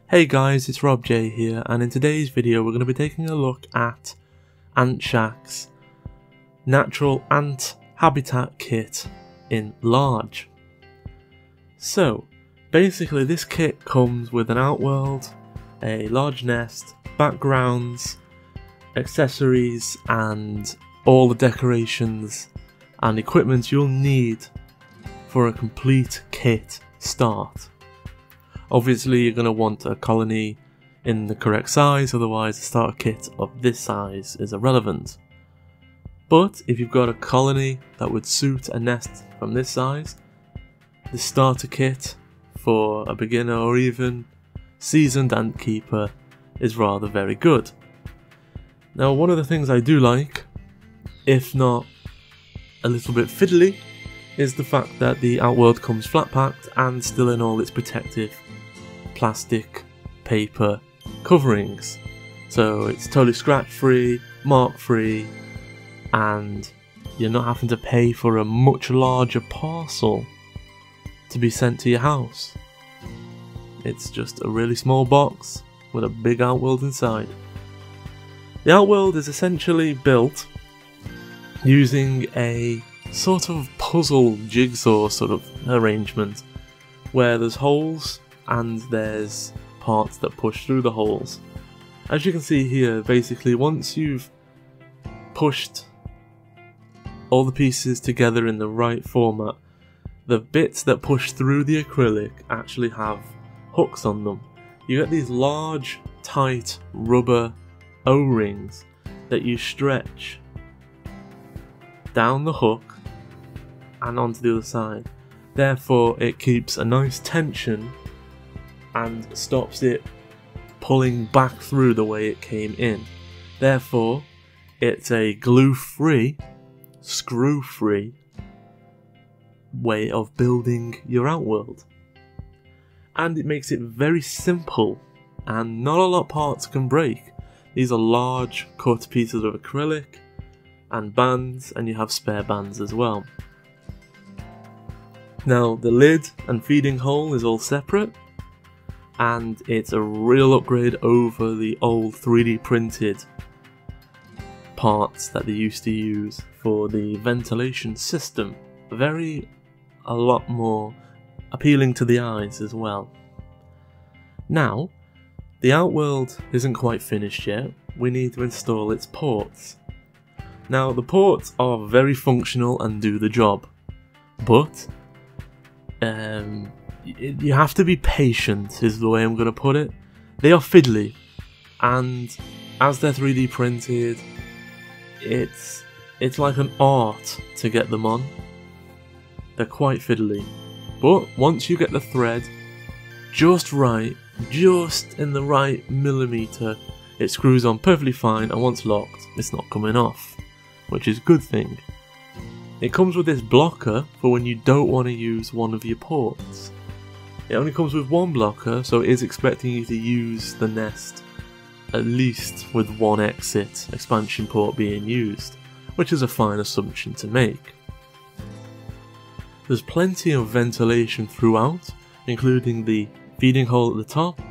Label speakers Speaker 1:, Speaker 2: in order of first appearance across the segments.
Speaker 1: Hey guys, it's RobJ here, and in today's video we're going to be taking a look at Ant Shack's natural ant habitat kit in large. So basically this kit comes with an outworld, a large nest, backgrounds, accessories and all the decorations and equipment you'll need for a complete kit start. Obviously you're going to want a colony in the correct size, otherwise a starter kit of this size is irrelevant. But if you've got a colony that would suit a nest from this size, the starter kit for a beginner or even seasoned ant keeper is rather very good. Now one of the things I do like, if not a little bit fiddly, is the fact that the outworld comes flat packed and still in all its protective plastic paper coverings. So it's totally scratch free, mark free, and you're not having to pay for a much larger parcel to be sent to your house. It's just a really small box with a big outworld inside. The outworld is essentially built using a sort of puzzle jigsaw sort of arrangement where there's holes and there's parts that push through the holes. As you can see here, basically once you've pushed all the pieces together in the right format, the bits that push through the acrylic actually have hooks on them. You get these large tight rubber O-rings that you stretch down the hook and onto the other side. Therefore it keeps a nice tension and stops it pulling back through the way it came in. Therefore it's a glue-free, screw-free way of building your outworld. And it makes it very simple and not a lot of parts can break. These are large cut pieces of acrylic and bands, and you have spare bands as well. Now the lid and feeding hole is all separate, and it's a real upgrade over the old 3D printed parts that they used to use for the ventilation system. A lot more appealing to the eyes as well. Now, the outworld isn't quite finished yet. We need to install its ports. Now the ports are very functional and do the job, but you have to be patient is the way I'm going to put it. They are fiddly, and as they're 3D printed, it's like an art to get them on. They're quite fiddly, but once you get the thread just right, just in the right millimeter, it screws on perfectly fine, and once locked, it's not coming off, which is a good thing. It comes with this blocker for when you don't want to use one of your ports. It only comes with one blocker, so it is expecting you to use the nest at least with one exit expansion port being used, which is a fine assumption to make. There's plenty of ventilation throughout, including the feeding hole at the top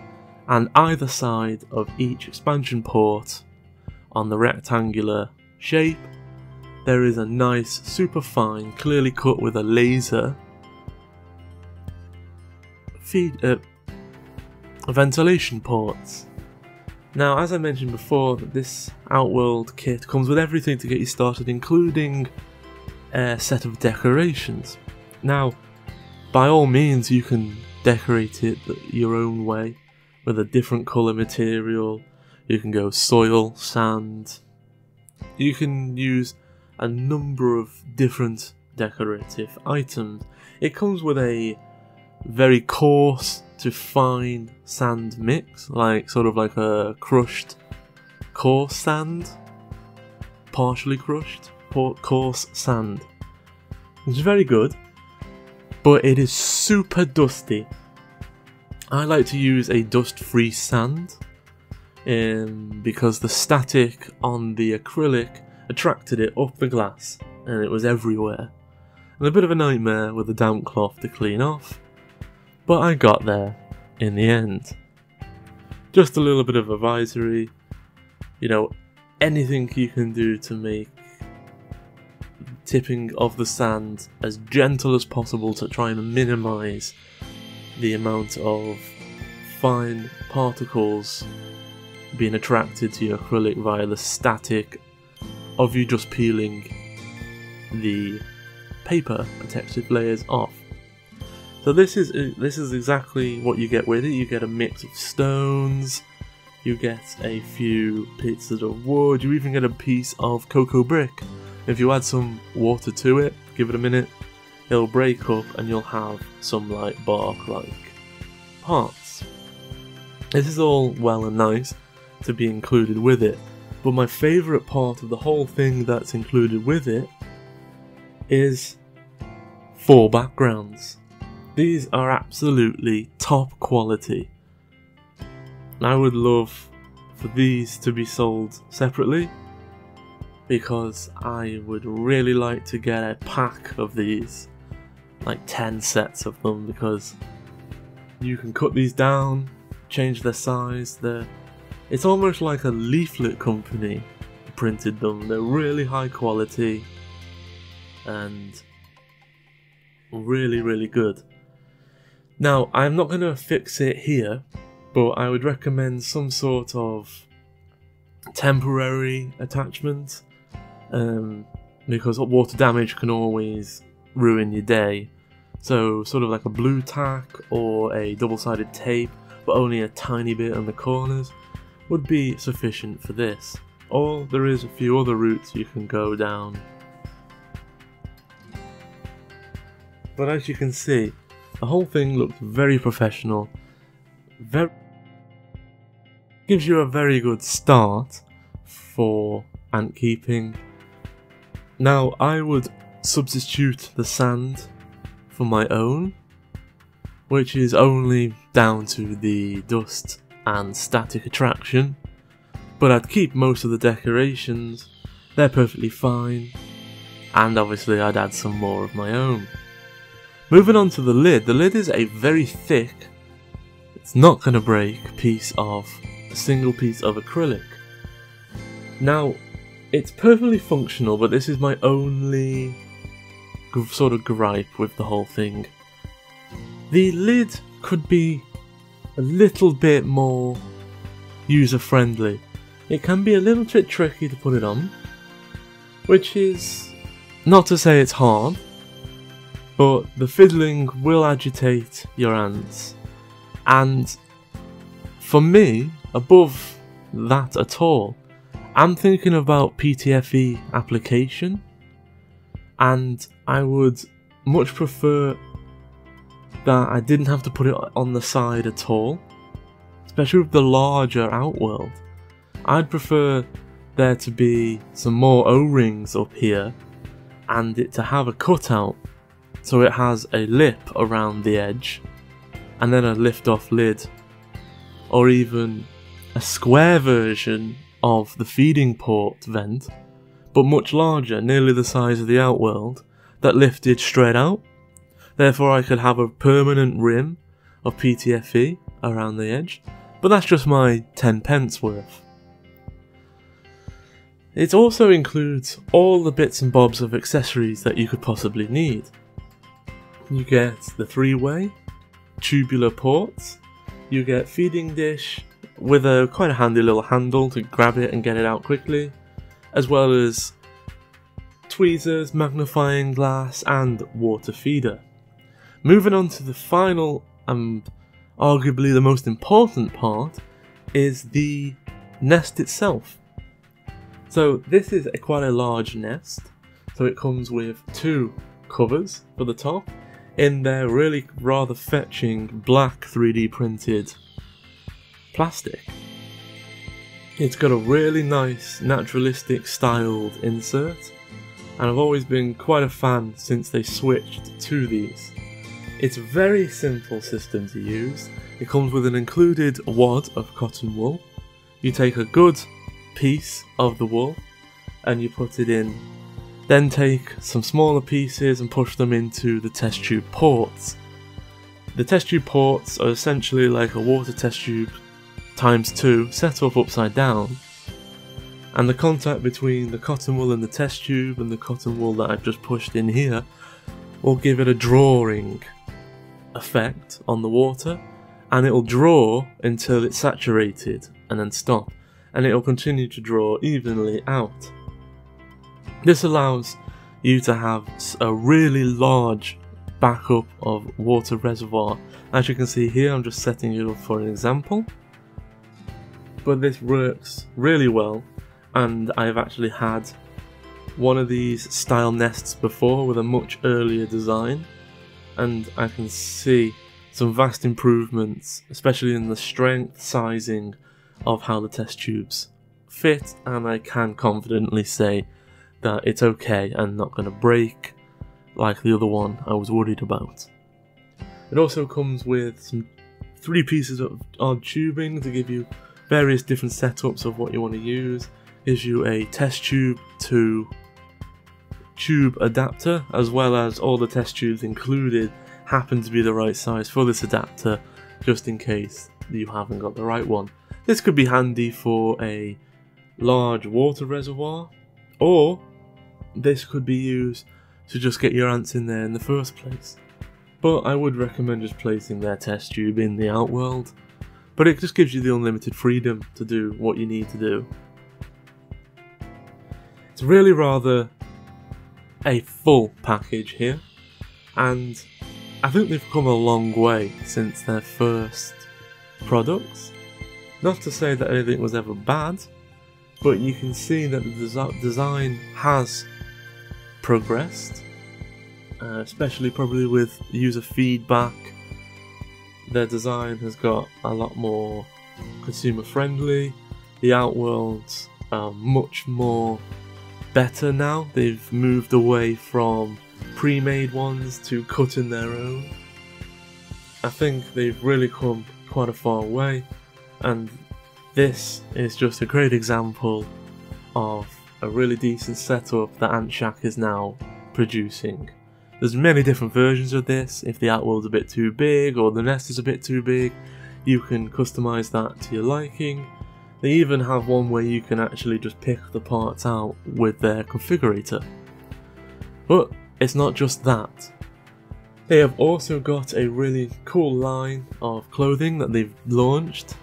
Speaker 1: and either side of each expansion port. On the rectangular shape, there is a nice, super fine, clearly cut with a laser ventilation ports. Now, as I mentioned before, this outworld kit comes with everything to get you started, including a set of decorations. Now, by all means, you can decorate it your own way with a different colour material. You can go soil, sand. You can use a number of different decorative items. It comes with a very coarse to fine sand mix, sort of like a crushed coarse sand, partially crushed coarse sand. It's very good, but it is super dusty. I like to use a dust-free sand because the static on the acrylic attracted it up the glass and it was everywhere. And a bit of a nightmare with a damp cloth to clean off, but I got there in the end. just a little bit of advisory, you know, anything you can do to make tipping of the sand as gentle as possible to try and minimize the amount of fine particles being attracted to your acrylic via the static of you just peeling the paper protective layers off. So this is exactly what you get with it. You get a mix of stones, you get a few pieces of wood, you even get a piece of cocoa brick. If you add some water to it, give it a minute, it'll break up and you'll have some like bark-like parts. This is all well and nice to be included with it, but my favourite part of the whole thing that's included with it is 4 backgrounds. These are absolutely top quality. I would love for these to be sold separately, because I would really like to get a pack of these, like 10 sets of them, because you can cut these down, change their size. It's almost like a leaflet company printed them. They're really high quality and really, really good. Now, I'm not going to fix it here, but I would recommend some sort of temporary attachment, because water damage can always ruin your day. So sort of like a blue tack or a double-sided tape, but only a tiny bit on the corners, would be sufficient for this. Or there is a few other routes you can go down. But as you can see, the whole thing looks very professional. Gives you a very good start for ant keeping. Now, I would substitute the sand for my own, which is only down to the dust and static attraction, but I'd keep most of the decorations. They're perfectly fine, and obviously I'd add some more of my own. Moving on to the lid is a very thick, it's not going to break, a single piece of acrylic. Now, it's perfectly functional, but this is my only sort of gripe with the whole thing. The lid could be a little bit more user-friendly. It can be a little bit tricky to put it on, which is not to say it's hard, but the fiddling will agitate your ants. And for me, above that at all, I'm thinking about PTFE application, and I would much prefer that I didn't have to put it on the side at all, especially with the larger outworld. I'd prefer there to be some more O-rings up here and it to have a cutout so it has a lip around the edge and then a lift off lid, or even a square version of the feeding port vent, but much larger, nearly the size of the outworld, that lifted straight out. Therefore I could have a permanent rim of PTFE around the edge, but that's just my 10 pence worth. It also includes all the bits and bobs of accessories that you could possibly need. You get the 3-way, tubular ports, you get feeding dish with a quite a handy little handle to grab it and get it out quickly, as well as tweezers, magnifying glass and water feeder. Moving on to the final and arguably the most important part is the nest itself. So this is quite a large nest, so it comes with 2 covers for the top in their really rather fetching black 3D printed plastic. It's got a really nice naturalistic styled insert, and I've always been quite a fan since they switched to these. It's a very simple system to use. It comes with an included wad of cotton wool. You take a good piece of the wool and you put it in, then take some smaller pieces and push them into the test tube ports. The test tube ports are essentially like a water test tube ×2 set up upside down, and the contact between the cotton wool and the test tube and the cotton wool that I've just pushed in here will give it a drawing effect on the water, and it'll draw until it's saturated and then stop, and it'll continue to draw evenly out. This allows you to have a really large backup of water reservoir. As you can see here, I'm just setting it up for an example, but this works really well, and I've actually had one of these style nests before with a much earlier design, and I can see some vast improvements, especially in the strength, sizing of how the test tubes fit, and I can confidently say that it's okay and not going to break like the other one I was worried about. It also comes with some 3 pieces of odd tubing to give you various different setups of what you want to use. Gives you a test tube to tube adapter, as well as all the test tubes included happen to be the right size for this adapter, just in case you haven't got the right one. This could be handy for a large water reservoir, or this could be used to just get your ants in there in the first place. But I would recommend just placing their test tube in the outworld, but it just gives you the unlimited freedom to do what you need to do. It's really rather a full package here, and I think they've come a long way since their first products. Not to say that anything was ever bad, but you can see that the design has progressed, especially probably with user feedback. Their design has got a lot more consumer friendly. The outworlds are much more better now. They've moved away from pre-made ones to cutting their own. I think they've really come quite a far way, and this is just a great example of a really decent setup that Ant Shack is now producing. There's many different versions of this. If the outworld's a bit too big or the nest is a bit too big, you can customize that to your liking. They even have one where you can actually just pick the parts out with their configurator. But it's not just that. They have also got a really cool line of clothing that they've launched,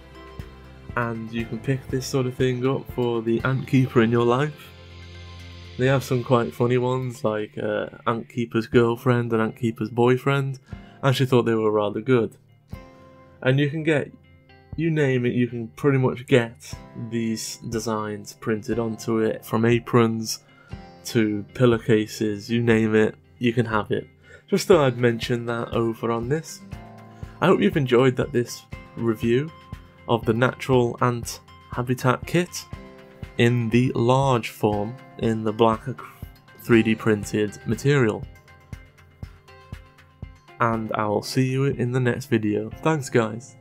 Speaker 1: and you can pick this sort of thing up for the ant keeper in your life. They have some quite funny ones, like Ant Keeper's girlfriend and Ant Keeper's boyfriend. I actually thought they were rather good. And you can get, you name it, you can pretty much get these designs printed onto it, from aprons to pillowcases, you name it, you can have it. Just thought I'd mention that over on this. I hope you've enjoyed this review of the Natural Ant Habitat Kit in the large form, in the black 3D printed material. And I will see you in the next video. Thanks guys.